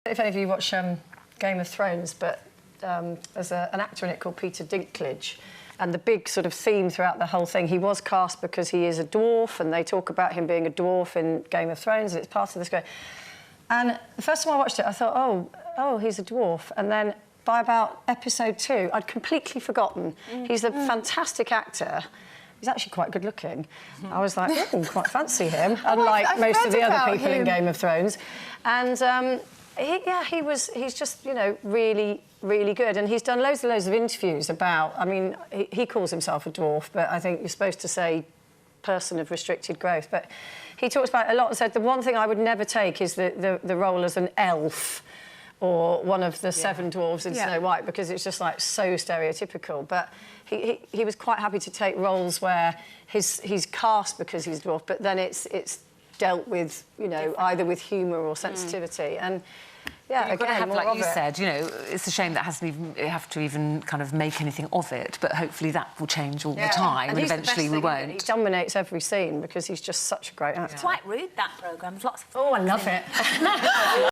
If any of you watch Game of Thrones, but there's an actor in it called Peter Dinklage, and the big sort of theme throughout the whole thing, he was cast because he is a dwarf, and they talk about him being a dwarf in Game of Thrones, and it's part of the script. And the first time I watched it, I thought, oh, he's a dwarf. And then by about episode 2, I'd completely forgotten. He's a fantastic actor. He's actually quite good looking. I was like, oh, quite fancy him, unlike most of the other people in Game of Thrones. And he's just, you know, really, really good. And he's done loads and loads of interviews about, I mean, he calls himself a dwarf, but I think you're supposed to say person of restricted growth. But he talks about it a lot and said the one thing I would never take is the role as an elf or one of the 7 dwarves in Snow White, because it's just, like, so stereotypical. But he was quite happy to take roles where he's cast because he's a dwarf, but then it's dealt with, you know, either with humour or sensitivity. And yeah, you've got to have, like you said, you know, it's a shame that hasn't even have to even kind of make anything of it, but hopefully that will change all the time, and eventually we won't. He dominates every scene because he's just such a great actor. It's quite rude, that programme. There's lots of... Oh, I love it.